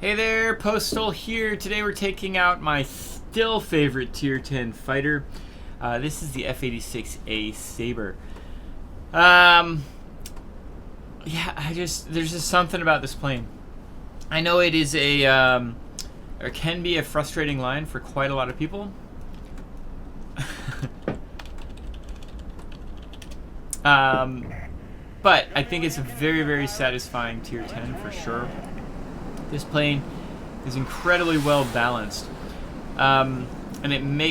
Hey there, Postal here. Today we're taking out my still favorite Tier 10 fighter. This is the F-86A Sabre. Yeah, there's just something about this plane. I know it is or can be a frustrating line for quite a lot of people. But I think it's a very, very satisfying Tier 10 for sure. This plane is incredibly well balanced, and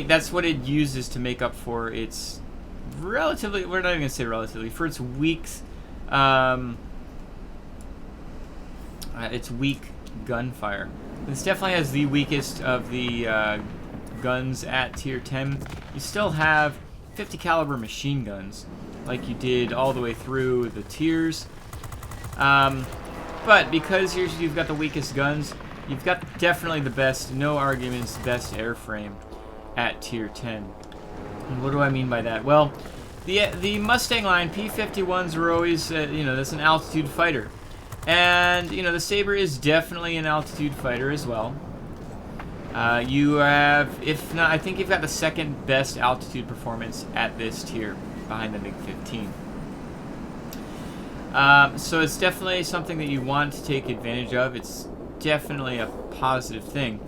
that's what it uses to make up for its relatively, we're not even gonna say relatively, for its weak gunfire. This definitely has the weakest of the guns at Tier 10. You still have 50 caliber machine guns, like you did all the way through the tiers. But because you've got the weakest guns, you've got definitely the best, no arguments, best airframe at Tier 10. And what do I mean by that? Well, the Mustang line, P-51s were always, that's an altitude fighter. And, the Sabre is definitely an altitude fighter as well. You have, if not, I think you've got the second best altitude performance at this tier, behind the MiG-15. So it's definitely something that you want to take advantage of. It's definitely a positive thing.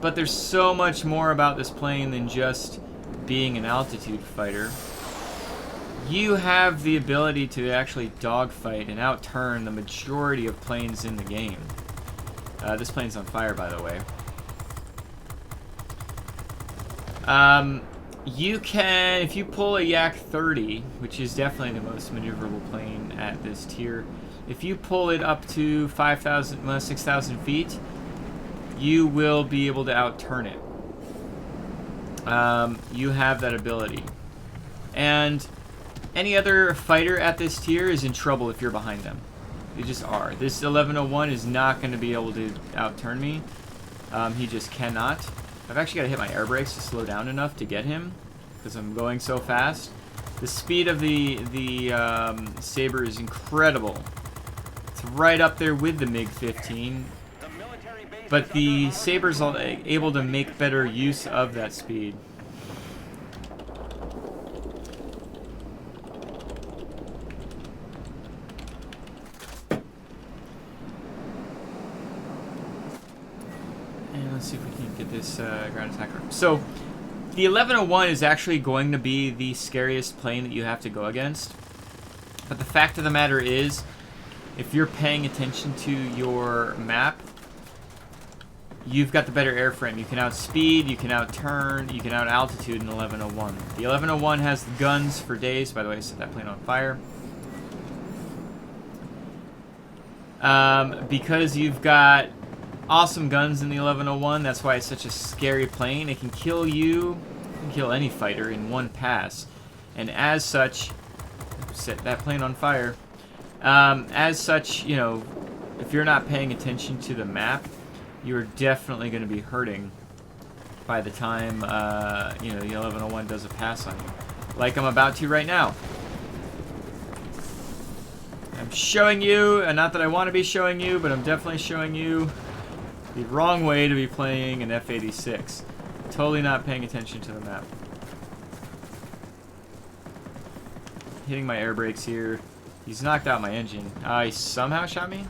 But there's so much more about this plane than just being an altitude fighter. You have the ability to actually dogfight and outturn the majority of planes in the game. This plane's on fire, by the way. You can, if you pull a Yak 30, which is definitely the most maneuverable plane at this tier, if you pull it up to 6,000 feet, you will be able to outturn it. You have that ability. And any other fighter at this tier is in trouble if you're behind them. They just are. This 1101 is not going to be able to outturn me. He just cannot. I've actually got to hit my air brakes to slow down enough to get him, because I'm going so fast. The speed of the Sabre is incredible. It's right up there with the MiG-15, but the Sabre's able to make better use of that speed. Let's see if we can get this ground attacker. So, the 1101 is actually going to be the scariest plane that you have to go against. But the fact of the matter is, if you're paying attention to your map, you've got the better airframe. You can outspeed, you can outturn, you can out-altitude an 1101. The 1101 has guns for days. By the way, I set that plane on fire. Because you've got awesome guns in the 1101. That's why it's such a scary plane. It can kill you, it can kill any fighter in one pass. And as such, set that plane on fire. As such, if you're not paying attention to the map, you're definitely going to be hurting by the time, the 1101 does a pass on you. Like I'm about to right now. I'm showing you, and not that I want to be showing you, but I'm definitely showing you the wrong way to be playing an F-86. Totally not paying attention to the map. Hitting my air brakes here. He's knocked out my engine. He somehow shot me?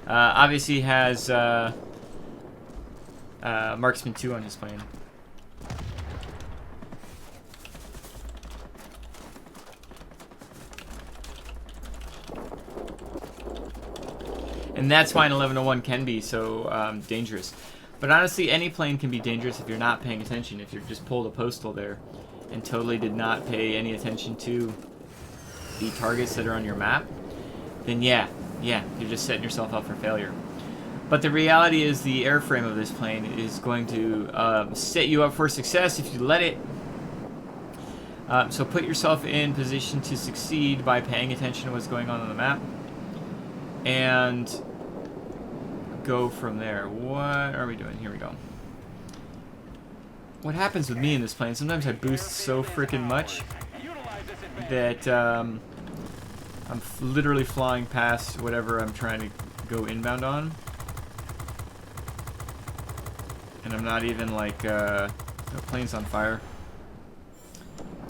Obviously has Marksman 2 on his plane. And that's why an 1101 can be so dangerous. But honestly, any plane can be dangerous if you're not paying attention. If you're just pulled a postal there and totally did not pay any attention to the targets that are on your map, then yeah, you're just setting yourself up for failure. But the reality is the airframe of this plane is going to set you up for success if you let it. So put yourself in position to succeed by paying attention to what's going on the map. And go from there. What are we doing? Here we go. What happens with me in this plane, sometimes I boost so freaking much that I'm literally flying past whatever I'm trying to go inbound on. And I'm not even like, no, plane's on fire.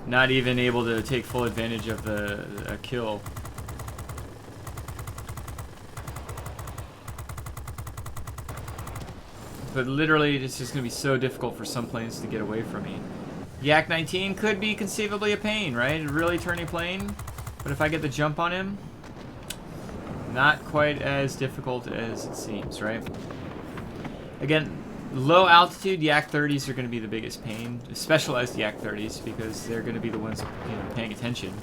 Not even able to take full advantage of the kill. But literally, it's just going to be so difficult for some planes to get away from me. Yak 19 could be conceivably a pain, right? A really turny plane. But if I get the jump on him, not quite as difficult as it seems, right? Again, low altitude Yak 30s are going to be the biggest pain. Specialized Yak 30s, because they're going to be the ones, you know, paying attention.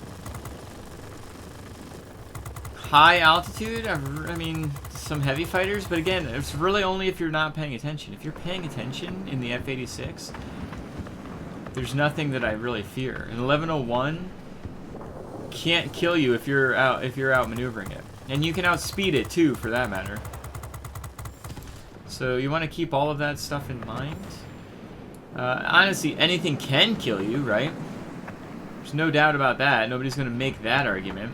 High altitude, I mean, some heavy fighters, but again, it's really only if you're not paying attention. If you're paying attention in the F-86, there's nothing that I really fear. An 1101 can't kill you if you're out maneuvering it, and you can outspeed it too, for that matter. So you want to keep all of that stuff in mind. Honestly, anything can kill you, right? There's no doubt about that. Nobody's going to make that argument.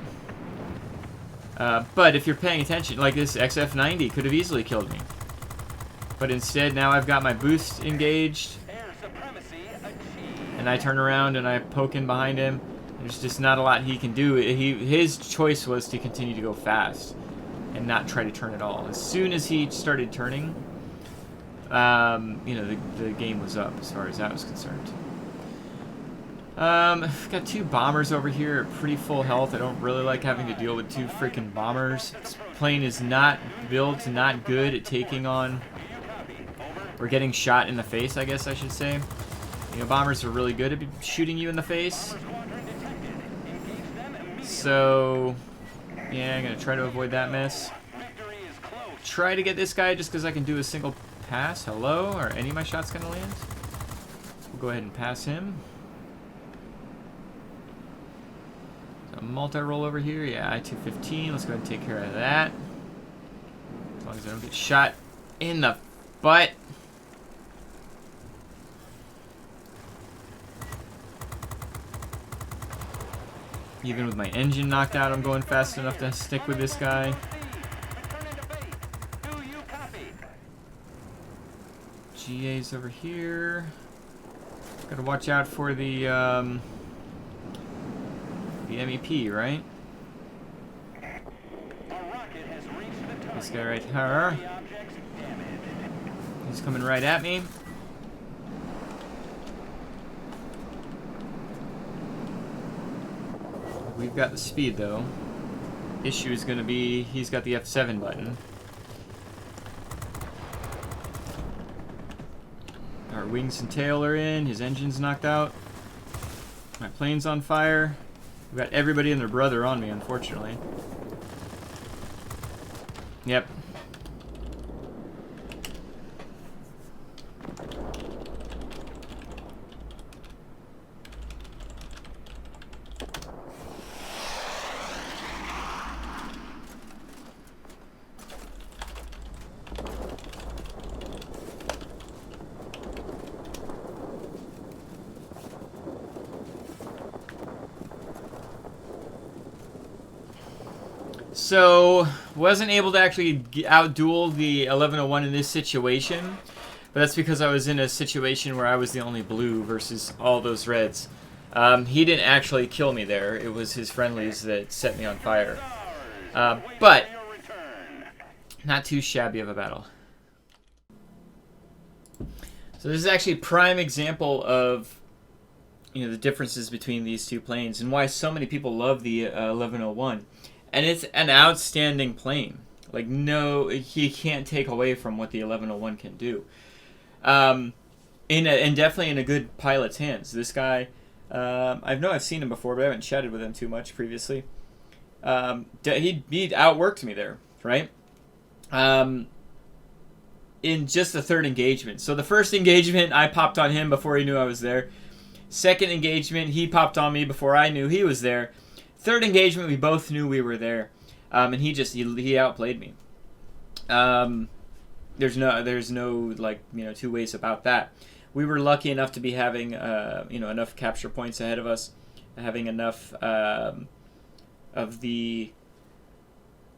But if you're paying attention, like this XF-90 could have easily killed me. But instead, now I've got my boost engaged. And I turn around and I poke in behind him. There's just not a lot he can do. His choice was to continue to go fast and not try to turn at all. As soon as he started turning, you know, the game was up as far as that was concerned. Got two bombers over here at pretty full health. I don't really like having to deal with two freaking bombers. This plane is not built, not good at taking on, or getting shot in the face, I guess I should say. You know, bombers are really good at shooting you in the face. So, yeah, I'm gonna try to avoid that mess. Try to get this guy just because I can do a single pass. Hello? Are any of my shots gonna land? We'll go ahead and pass him. A multi-roll over here. Yeah, I-215. Let's go ahead and take care of that. As long as I don't get shot in the butt. Even with my engine knocked out, I'm going fast enough to stick with this guy. GA's over here. Gotta watch out for the MEP, right? This guy right here. He's coming right at me. We've got the speed, though. Issue is going to be he's got the F7 button. Our wings and tail are in. His engine's knocked out. My plane's on fire. We've got everybody and their brother on me, unfortunately. Yep. So, wasn't able to actually outduel the 1101 in this situation, but that's because I was in a situation where I was the only blue versus all those reds. He didn't actually kill me there. It was his friendlies that set me on fire. But, not too shabby of a battle. So this is actually a prime example of, you know, the differences between these two planes and why so many people love the 1101. And it's an outstanding plane. Like, no, he can't take away from what the 1101 can do. And definitely in a good pilot's hands. This guy, I've seen him before, but I haven't chatted with him too much previously. He outworked me there, right? In just the third engagement. So the first engagement, I popped on him before he knew I was there. Second engagement, he popped on me before I knew he was there. Third engagement, we both knew we were there, and he outplayed me. There's no like, you know, two ways about that. We were lucky enough to be having you know, enough capture points ahead of us, having enough of the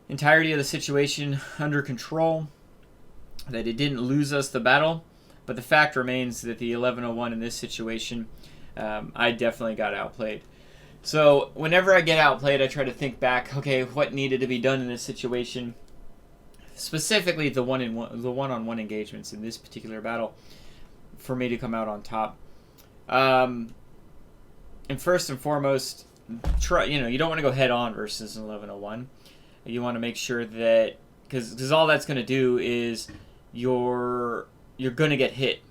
entirety of the situation under control that it didn't lose us the battle. But the fact remains that the 1101 in this situation, I definitely got outplayed. So whenever I get outplayed, I try to think back, okay, what needed to be done in this situation? Specifically, the one-on-one engagements in this particular battle, for me to come out on top. And first and foremost, you don't want to go head on versus an 1101. You want to make sure that, because all that's going to do is you're going to get hit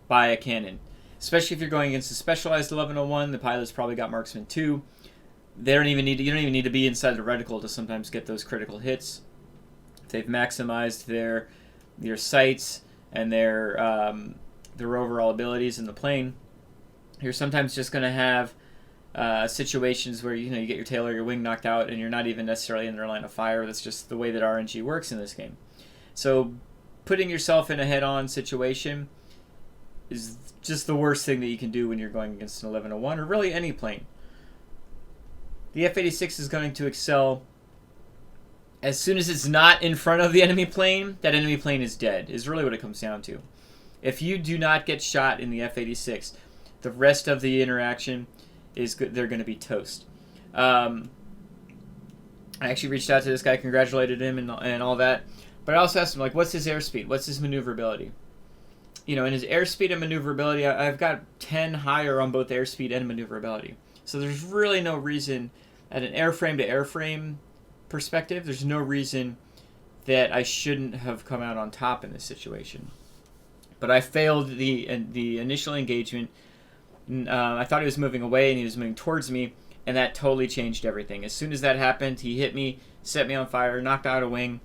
by a cannon. Especially if you're going against a specialized 1101, the pilot's probably got marksman 2. You don't even need to be inside the reticle to sometimes get those critical hits. They've maximized their sights and their overall abilities in the plane. You're sometimes just going to have situations where you get your tail or your wing knocked out and you're not even necessarily in their line of fire. That's just the way that RNG works in this game. So putting yourself in a head-on situation is just the worst thing that you can do when you're going against an 1101 or really any plane. The F-86 is going to excel as soon as it's not in front of the enemy plane. That enemy plane is dead, is really what it comes down to. If you do not get shot in the F-86, the rest of the interaction is good. They're going to be toast. I actually reached out to this guy, congratulated him and all that, but I also asked him, like, what's his airspeed? What's his maneuverability? In his airspeed and maneuverability, I've got 10 higher on both airspeed and maneuverability. So there's really no reason, at an airframe to airframe perspective, there's no reason that I shouldn't have come out on top in this situation. But I failed the initial engagement. I thought he was moving away and he was moving towards me, and that totally changed everything. As soon as that happened, he hit me, set me on fire, knocked out a wing,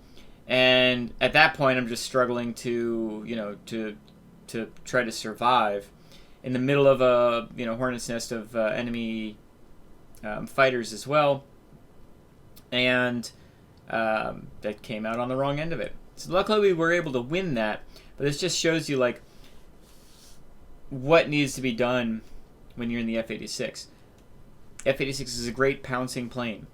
and at that point I'm just struggling to try to survive in the middle of a hornet's nest of enemy fighters as well, and that came out on the wrong end of it. So luckily we were able to win that, but this just shows you like what needs to be done when you're in the F-86. F-86 is a great pouncing plane,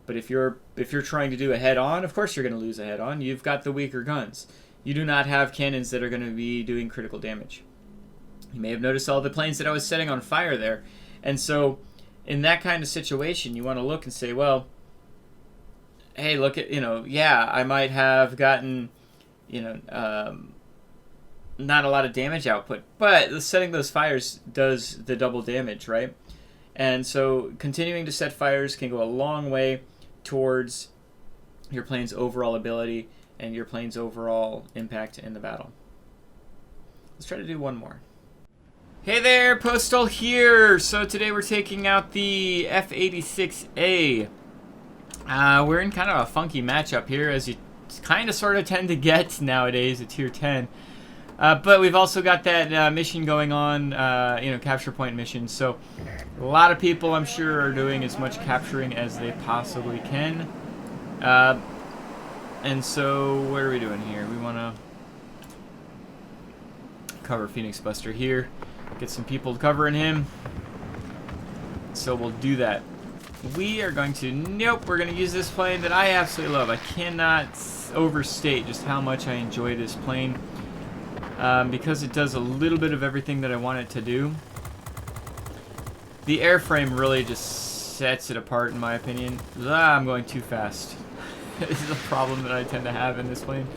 but if you're trying to do a head-on, of course you're going to lose a head-on. You've got the weaker guns. You do not have cannons that are going to be doing critical damage. You may have noticed all the planes that I was setting on fire there. And so in that kind of situation, you want to look and say, well, hey, look at, yeah, I might have gotten, not a lot of damage output, but setting those fires does the double damage, right? And so continuing to set fires can go a long way towards your plane's overall ability and your plane's overall impact in the battle. Let's try to do one more. Hey there, Postal here! So today we're taking out the F-86A. We're in kind of a funky matchup here, as you kind of sort of tend to get nowadays at Tier 10. But we've also got that mission going on, capture point mission. So a lot of people, I'm sure, are doing as much capturing as they possibly can. And so what are we doing here? We want to cover Phoenix Buster here. Get some people covering him. So we'll do that. We are going to, we're going to use this plane that I absolutely love. I cannot overstate just how much I enjoy this plane. Because it does a little bit of everything that I want it to do. The airframe really just sets it apart, in my opinion. I'm going too fast. This is a problem that I tend to have in this plane.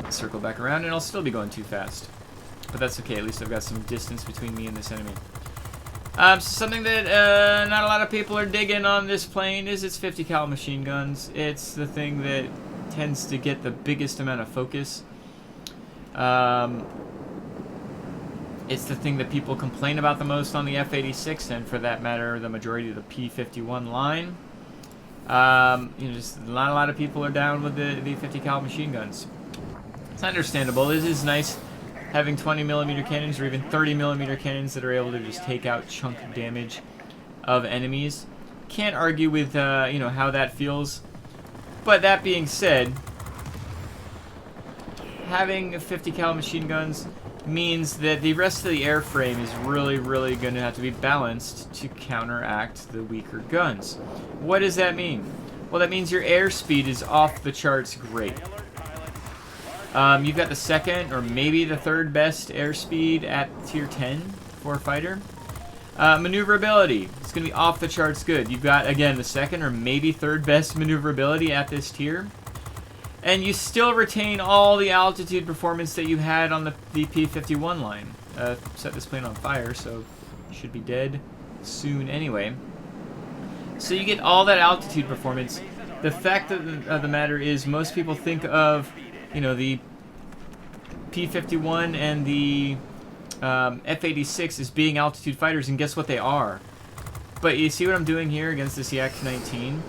Circle back around, and I'll still be going too fast. But that's okay, at least I've got some distance between me and this enemy. Something that not a lot of people are digging on this plane is its 50 cal machine guns. It's the thing that tends to get the biggest amount of focus. It's the thing that people complain about the most on the F-86, and for that matter, the majority of the P-51 line. Just not a lot of people are down with the 50 cal machine guns. It's understandable. It is nice having 20mm cannons or even 30mm cannons that are able to just take out chunk damage of enemies. Can't argue with how that feels. But that being said, having 50 cal machine guns means that the rest of the airframe is really, really going to have to be balanced to counteract the weaker guns. What does that mean? Well, that means your airspeed is off the charts great. You've got the second or maybe the third best airspeed at tier 10 for a fighter. Maneuverability. It's going to be off the charts good. You've got, again, the second or maybe third best maneuverability at this tier. And you still retain all the altitude performance that you had on the P-51 line. Set this plane on fire, so it should be dead soon anyway. So you get all that altitude performance. The fact of the matter is most people think of, you know, the P-51 and the F-86 as being altitude fighters, and guess what they are. But you see what I'm doing here against this Yak-19?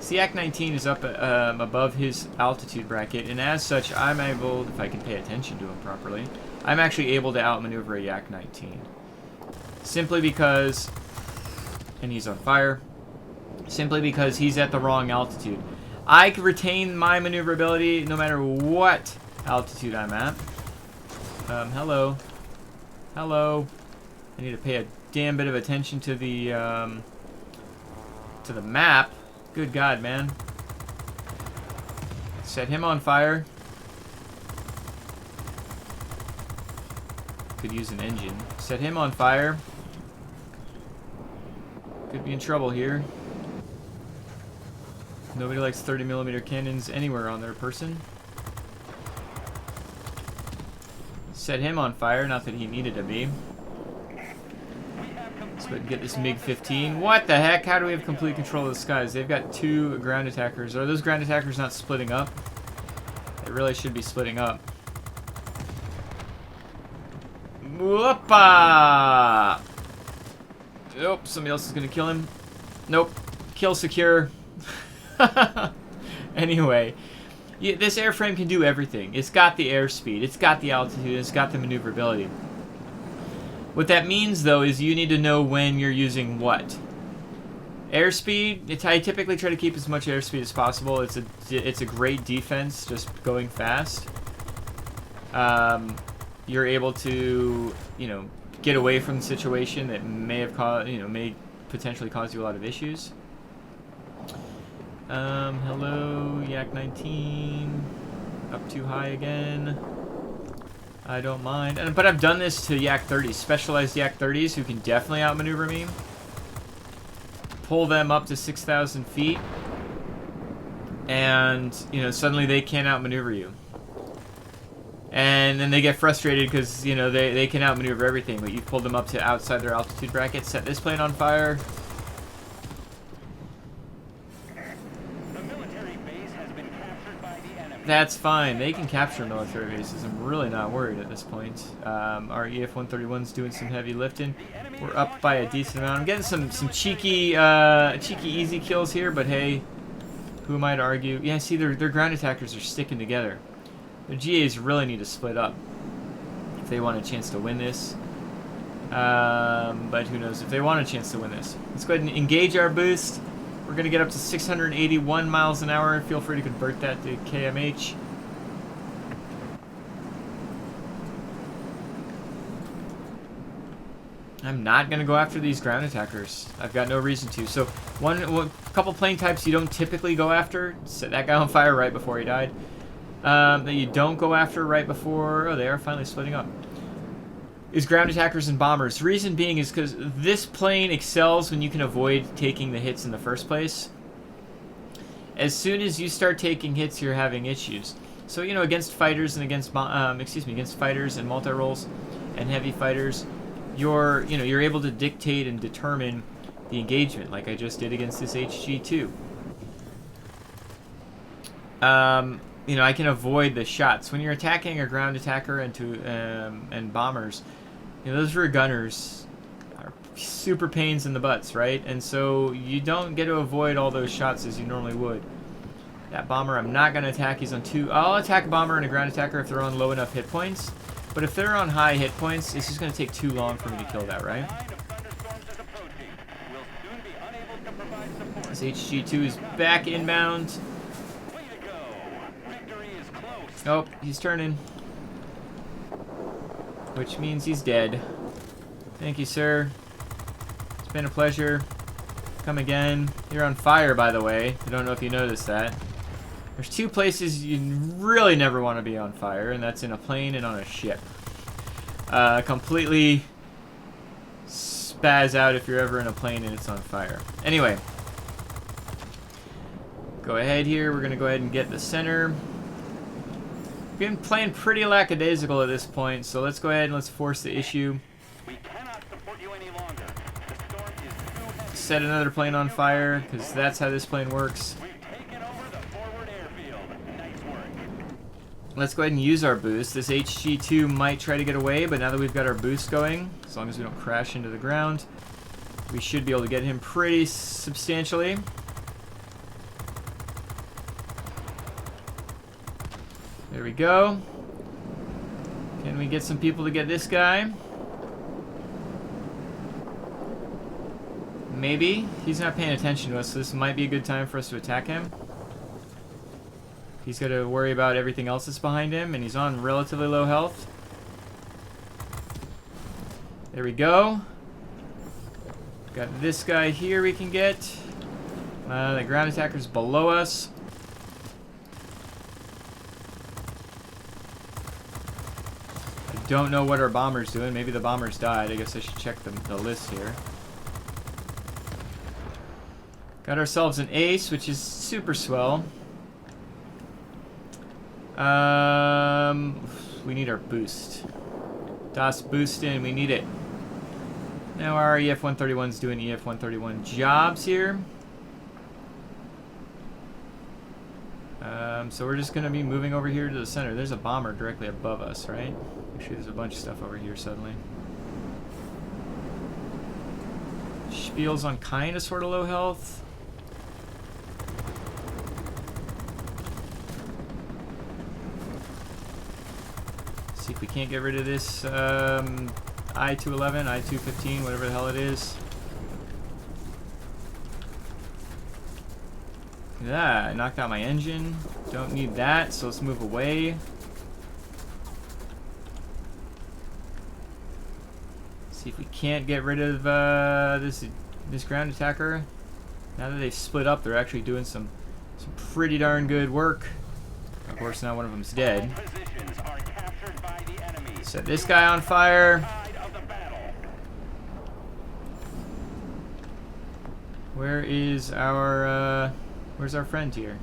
See, Yak-19 is up above his altitude bracket, and as such, I'm able, if I can pay attention to him properly, I'm actually able to outmaneuver a Yak-19. Simply because, and he's on fire, simply because he's at the wrong altitude. I can retain my maneuverability no matter what altitude I'm at. Hello. Hello. I need to pay a damn bit of attention to the map. Good God, man. Set him on fire. Could use an engine. Set him on fire. Could be in trouble here. Nobody likes 30mm cannons anywhere on their person. Set him on fire, not that he needed to be. Let's go ahead and get this MiG-15. What the heck? How do we have complete control of the skies? They've got 2 ground attackers. Are those ground attackers not splitting up? They really should be splitting up. Whoopa! Nope, somebody else is going to kill him. Nope. Kill secure. Anyway, this airframe can do everything. It's got the airspeed, it's got the altitude, it's got the maneuverability. What that means, though, is you need to know when you're using what. Airspeed, I typically try to keep as much airspeed as possible. It's a great defense, just going fast. You're able to, you know, get away from the situation that may have caused, you know, may potentially cause you a lot of issues. Hello, Yak-19. Up too high again. I don't mind. But I've done this to Yak-30s, specialized Yak-30s who can definitely outmaneuver me. Pull them up to 6,000 feet. And, you know, suddenly they can't outmaneuver you. And then they get frustrated because, you know, they can outmaneuver everything, but you've pulled them up to outside their altitude bracket. Set this plane on fire. That's fine. They can capture military bases. I'm really not worried at this point. Our EF-131's doing some heavy lifting. We're up by a decent amount. I'm getting some cheeky easy kills here, but hey, who am I to argue? Yeah, see, their ground attackers are sticking together. The GAs really need to split up if they want a chance to win this. But who knows if they want a chance to win this. Let's go ahead and engage our boost. We're going to get up to 681 miles an hour. Feel free to convert that to kmh. I'm not going to go after these ground attackers. I've got no reason to. So, one couple plane types you don't typically go after. Set that guy on fire right before he died. That you don't go after right before... Oh, they are finally splitting up. Is ground attackers and bombers. The reason being is because this plane excels when you can avoid taking the hits in the first place. As soon as you start taking hits, you're having issues. So, you know, against fighters and against fighters and multi-rolls and heavy fighters, you're able to dictate and determine the engagement, like I just did against this HG-2. You know, I can avoid the shots. When you're attacking a ground attacker and bombers, you know, those rear gunners are super pains in the butts, right? And so you don't get to avoid all those shots as you normally would. That bomber I'm not going to attack. He's on 2. I'll attack a bomber and a ground attacker if they're on low enough hit points. But if they're on high hit points, it's just going to take too long for me to kill that, right? This HG-2 is back inbound. Oh, he's turning. Which means he's dead. Thank you, sir. It's been a pleasure. Come again. You're on fire, by the way. I don't know if you noticed that. There's two places you really never want to be on fire, and that's in a plane and on a ship. Completely spaz out if you're ever in a plane and it's on fire. Anyway, go ahead here. We're going to go ahead and get the center. We've been playing pretty lackadaisical at this point, so let's go ahead and let's force the issue. We cannot support you any longer. The storm is too heavy. Set another plane on fire, because that's how this plane works. We've taken over the forward airfield. Nice work. Let's go ahead and use our boost. This HG2 might try to get away, but now that we've got our boost going, as long as we don't crash into the ground, we should be able to get him pretty substantially. There we go. Can we get some people to get this guy? Maybe. He's not paying attention to us, so this might be a good time for us to attack him. He's got to worry about everything else that's behind him, and he's on relatively low health. There we go. Got this guy here we can get. The ground attacker's below us. I don't know what our bomber's doing. Maybe the bomber's died. I guess I should check the list here. Got ourselves an ace, which is super swell. We need our boost. Das Boosten, we need it. Now our EF-131's doing EF-131 jobs here. So we're just going to be moving over here to the center. There's a bomber directly above us, right? Actually, there's a bunch of stuff over here suddenly. Spiel's on kind of sort of low health. See if we can't get rid of this I-211, I-215, whatever the hell it is. Yeah, I knocked out my engine. Don't need that, so let's move away. See if we can't get rid of this ground attacker. Now that they've split up, they're actually doing some pretty darn good work. Of course, now one of them's dead. Set this guy on fire. Where is our where's our friend here?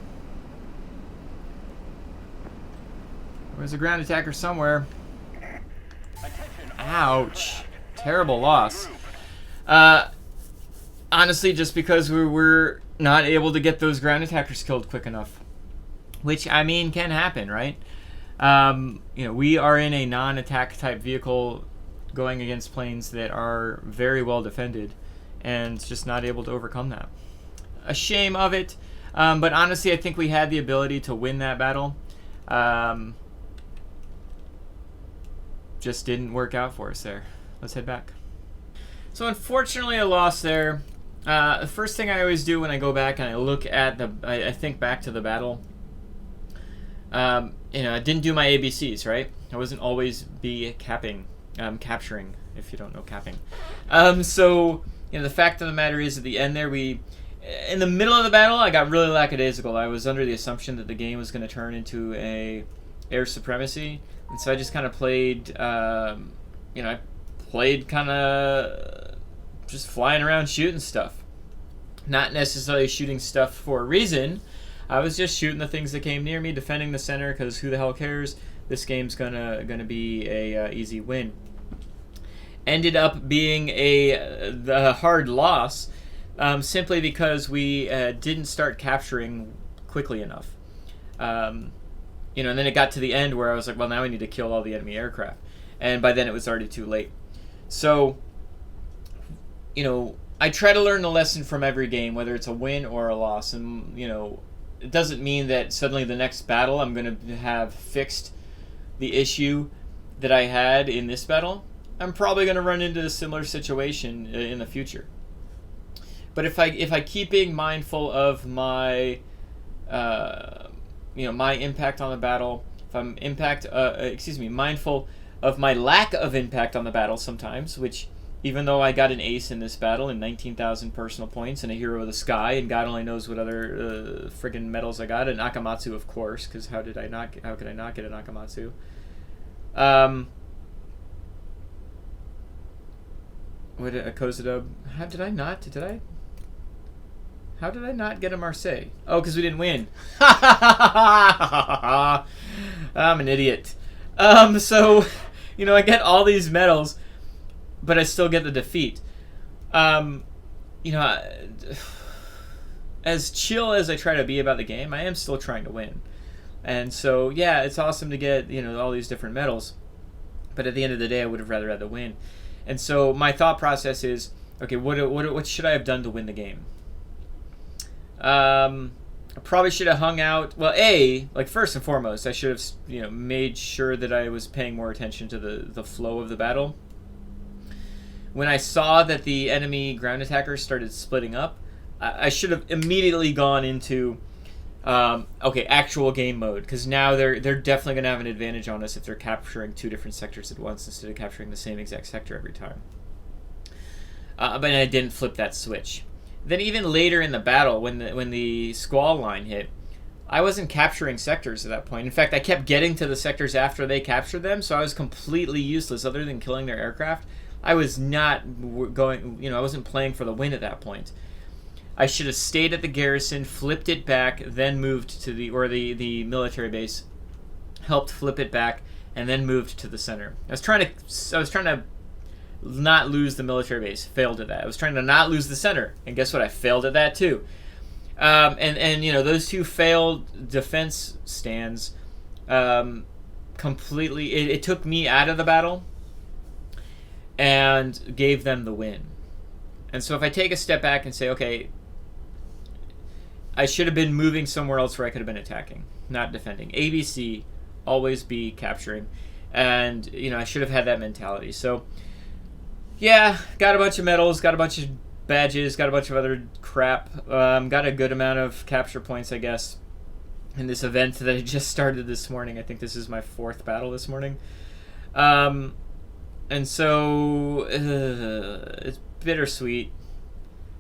Where's the ground attacker somewhere? Ouch. Terrible loss. Honestly, just because we were not able to get those ground attackers killed quick enough. Which, I mean, can happen, right? You know, we are in a non-attack type vehicle going against planes that are very well defended and just not able to overcome that. A shame of it, but honestly, I think we had the ability to win that battle. Just didn't work out for us there. Let's head back. So unfortunately, I lost there. The first thing I always do when I go back and I look at I think back to the battle. You know, I didn't do my ABCs, right? I wasn't always capturing, if you don't know capping. So, you know, the fact of the matter is, at the end there, in the middle of the battle, I got really lackadaisical. I was under the assumption that the game was going to turn into a air supremacy, and so I just kind of played, you know, I played kind of just flying around shooting stuff. Not necessarily shooting stuff for a reason. I was just shooting the things that came near me, defending the center, because who the hell cares? This game's gonna be a easy win. Ended up being the hard loss, simply because we didn't start capturing quickly enough. You know, and then it got to the end where I was like, well, now we need to kill all the enemy aircraft, and by then it was already too late. So, you know, I try to learn the lesson from every game, whether it's a win or a loss, and you know. It doesn't mean that suddenly the next battle I'm going to have fixed the issue that I had in this battle. I'm probably going to run into a similar situation in the future. But if I keep being mindful of my you know, my impact on the battle, if I'm mindful of my lack of impact on the battle sometimes, which Even though I got an ace in this battle and 19,000 personal points and a Hero of the Sky, and God only knows what other friggin' medals I got, an Akamatsu, of course, because how could I not get an Akamatsu? What a Kozadub? How did I not get a Marseille? Oh, because we didn't win. I'm an idiot. So, I get all these medals, but I still get the defeat. As chill as I try to be about the game, I am still trying to win. And so, yeah, it's awesome to get, all these different medals. But at the end of the day, I would have rather had the win. And so my thought process is, okay, what should I have done to win the game? I probably should have hung out. Well, first and foremost, I should have, made sure that I was paying more attention to the flow of the battle. When I saw that the enemy ground attackers started splitting up, I should have immediately gone into actual game mode, because now they're definitely going to have an advantage on us if they're capturing two different sectors at once instead of capturing the same exact sector every time. But I didn't flip that switch. Then even later in the battle, when the squall line hit, I wasn't capturing sectors at that point. In fact, I kept getting to the sectors after they captured them, so I was completely useless other than killing their aircraft. I was not going, I wasn't playing for the win at that point. I should have stayed at the garrison, flipped it back, then moved to the military base, helped flip it back, and then moved to the center. I was trying to not lose the military base. Failed at that. I was trying to not lose the center, and guess what? I failed at that too. And those two failed defense stands completely. It took me out of the battle and gave them the win. And so if I take a step back and say, okay, I should have been moving somewhere else where I could have been attacking, not defending. ABC, always be capturing. And, I should have had that mentality. So, yeah, got a bunch of medals, got a bunch of badges, got a bunch of other crap. Got a good amount of capture points, I guess, in this event that I just started this morning. I think this is my 4th battle this morning. And so, it's bittersweet.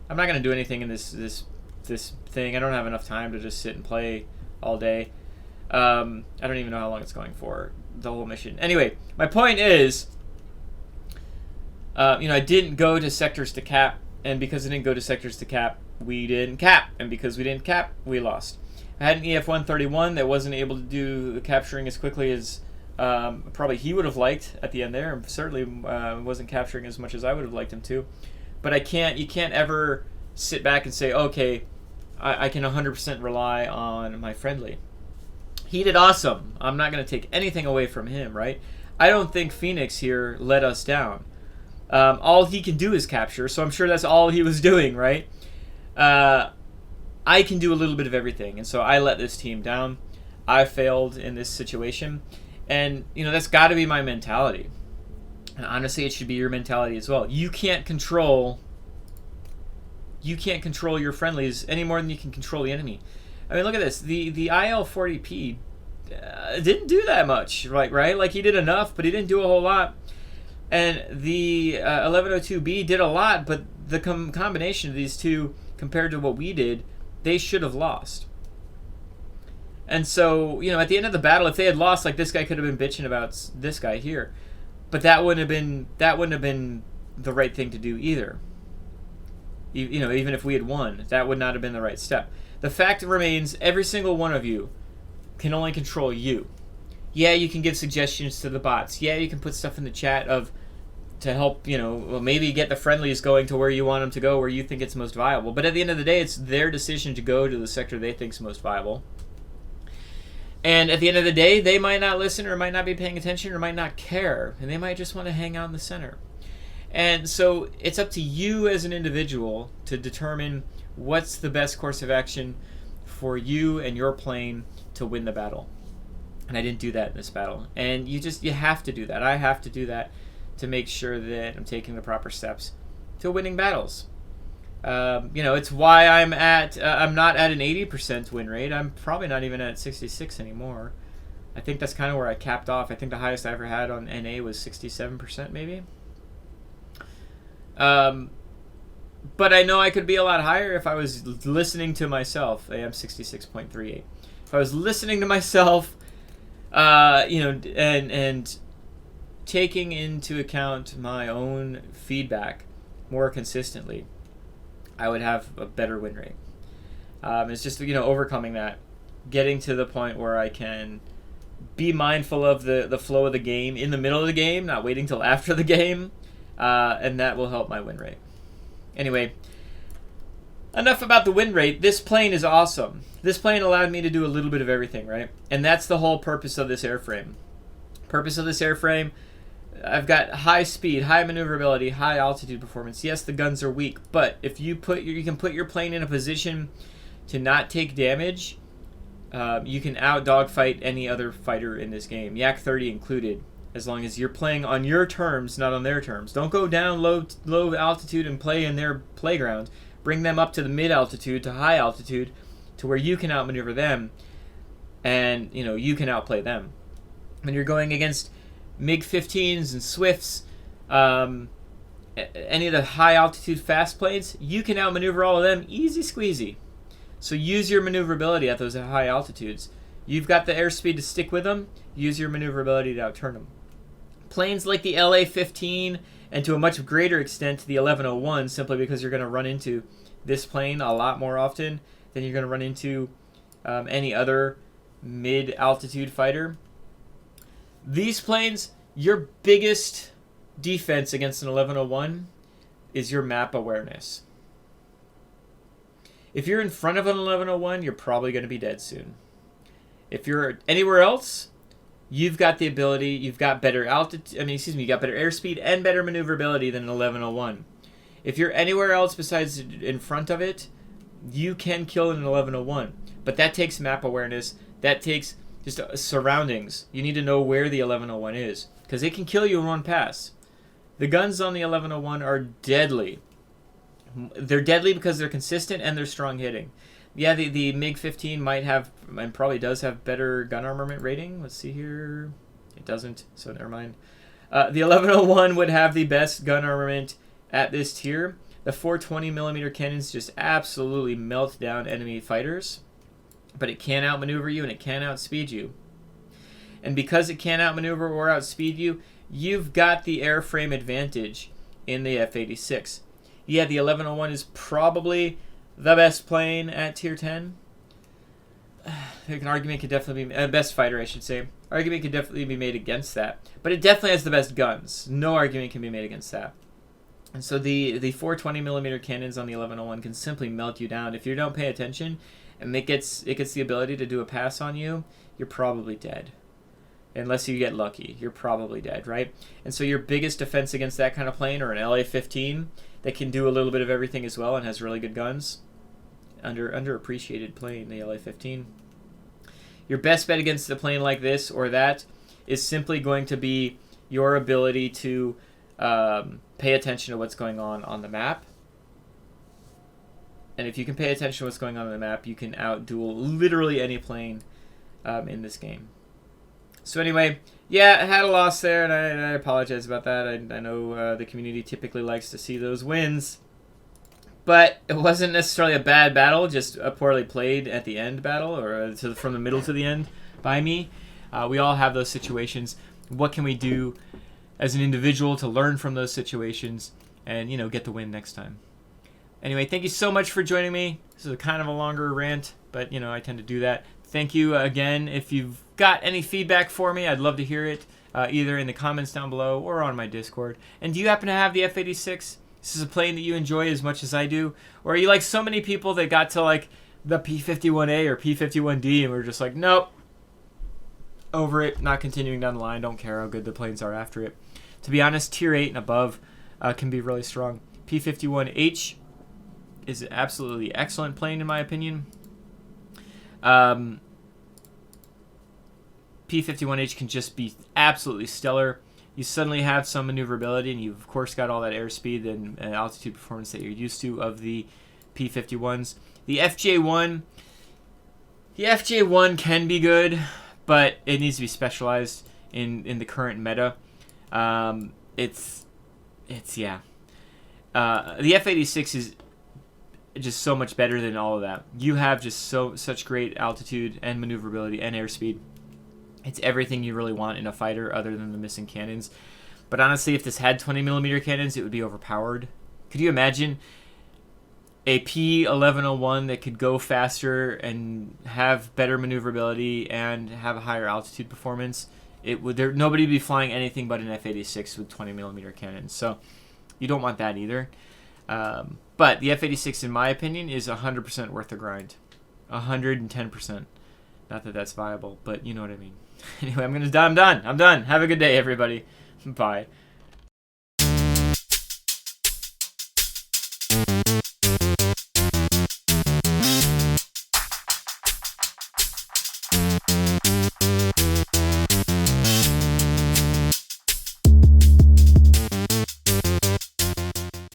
I'm not going to do anything in this thing. I don't have enough time to just sit and play all day. I don't even know how long it's going for, the whole mission. Anyway, my point is, I didn't go to sectors to cap, and because I didn't go to sectors to cap, we didn't cap, and because we didn't cap, we lost. I had an EF-131 that wasn't able to do the capturing as quickly as probably he would have liked at the end there, and certainly wasn't capturing as much as I would have liked him to. But you can't ever sit back and say, okay, I can 100% rely on my friendly. He did awesome. I'm not going to take anything away from him, right? I don't think Phoenix here let us down. All he can do is capture, so I'm sure that's all he was doing, right? I can do a little bit of everything, and so I let this team down. I failed in this situation, and that's got to be my mentality. And honestly, it should be your mentality as well. You can't control your friendlies any more than you can control the enemy. I mean, look at this. The IL-40P didn't do that much, right? Like, he did enough, but he didn't do a whole lot. And the 1102B did a lot, but the combination of these two, compared to what we did, they should have lost. And so, at the end of the battle, if they had lost, like, this guy could have been bitching about this guy here. But that wouldn't have been the right thing to do either. Even if we had won, that would not have been the right step. The fact remains, every single one of you can only control you. Yeah, you can give suggestions to the bots. Yeah, you can put stuff in the chat to help, maybe get the friendlies going to where you want them to go, where you think it's most viable. But at the end of the day, it's their decision to go to the sector they think is most viable. And at the end of the day, they might not listen or might not be paying attention or might not care. And they might just want to hang out in the center. And so it's up to you as an individual to determine what's the best course of action for you and your plane to win the battle. And I didn't do that in this battle. And you have to do that. I have to do that to make sure that I'm taking the proper steps to winning battles. It's why I'm not at an 80% win rate. I'm probably not even at 66 anymore. I think that's kind of where I capped off. I think the highest I ever had on NA was 67% maybe. But I know I could be a lot higher if I was listening to myself. I am 66.38. If I was listening to myself, and taking into account my own feedback more consistently, I would have a better win rate. It's just, overcoming that, getting to the point where I can be mindful of the flow of the game in the middle of the game, not waiting till after the game, and that will help my win rate. Anyway, enough about the win rate. This plane is awesome. This plane allowed me to do a little bit of everything, right? And that's the whole purpose of this airframe. I've got high speed, high maneuverability, high altitude performance. Yes, the guns are weak, but if you can put your plane in a position to not take damage, you can out dogfight any other fighter in this game, Yak 30 included, as long as you're playing on your terms, not on their terms. Don't go down low altitude and play in their playground. Bring them up to the mid altitude, to high altitude, to where you can outmaneuver them, and you can outplay them. When you're going against MiG-15s and Swifts, any of the high altitude fast planes, you can outmaneuver all of them easy squeezy. So use your maneuverability at those high altitudes. You've got the airspeed to stick with them. Use your maneuverability to outturn them. Planes like the LA-15 and to a much greater extent the 1101, simply because you're going to run into this plane a lot more often than you're going to run into any other mid-altitude fighter. These planes, your biggest defense against an 1101 is your map awareness. If you're in front of an 1101, you're probably going to be dead soon. If you're anywhere else, you've got the ability, you've got better you got better airspeed and better maneuverability than an 1101. If you're anywhere else besides in front of it, you can kill an 1101. But that takes map awareness. That takes just surroundings. You need to know where the 1101 is, because it can kill you in one pass. The guns on the 1101 are deadly. They're deadly because they're consistent and they're strong hitting. Yeah, the MiG-15 might have, and probably does have, better gun armament rating. Let's see here. It doesn't, so never mind. The 1101 would have the best gun armament at this tier. The 420mm cannons just absolutely melt down enemy fighters. But it can outmaneuver you and it can outspeed you. And because it can outmaneuver or outspeed you, you've got the airframe advantage in the F-86. Yeah, the 1101 is probably the best plane at tier 10. An argument could definitely be best fighter, I should say. Argument could definitely be made against that, but it definitely has the best guns. No argument can be made against that. And so the 420mm cannons on the 1101 can simply melt you down if you don't pay attention, and it gets the ability to do a pass on you. You're probably dead. Unless you get lucky, you're probably dead, right? And so your biggest defense against that kind of plane, or an LA-15 that can do a little bit of everything as well and has really good guns, underappreciated plane, the LA-15. Your best bet against a plane like this or that is simply going to be your ability to pay attention to what's going on the map. And if you can pay attention to what's going on the map, you can outduel literally any plane in this game. So anyway, yeah, I had a loss there, and I apologize about that. I know the community typically likes to see those wins. But it wasn't necessarily a bad battle, just a poorly played at the end battle, or from the middle to the end by me. We all have those situations. What can we do as an individual to learn from those situations and, get the win next time? Anyway, thank you so much for joining me. This is kind of a longer rant, but, I tend to do that. Thank you again. If you've got any feedback for me, I'd love to hear it, either in the comments down below or on my Discord. And do you happen to have the F-86? This is a plane that you enjoy as much as I do? Or are you like so many people that got to like the P-51A or P-51D and were just like, nope, over it, not continuing down the line, don't care how good the planes are after it. To be honest, tier 8 and above can be really strong. P-51H is an absolutely excellent plane in my opinion. P-51H can just be absolutely stellar. You suddenly have some maneuverability, and you've of course got all that airspeed and altitude performance that you're used to of the P-51s. The FJ1 can be good, but it needs to be specialized in the current meta. Yeah. The F-86 is just so much better than all of that. You have just such great altitude and maneuverability and airspeed. It's everything you really want in a fighter other than the missing cannons. But honestly, if this had 20mm cannons, it would be overpowered. Could you imagine a P-1101 that could go faster and have better maneuverability and have a higher altitude performance? Nobody would be flying anything but an F-86 with 20mm cannons. So you don't want that either. But the F-86, in my opinion, is 100% worth the grind. 110%. Not that that's viable, but you know what I mean. Anyway, I'm done. I'm done. Have a good day, everybody. Bye.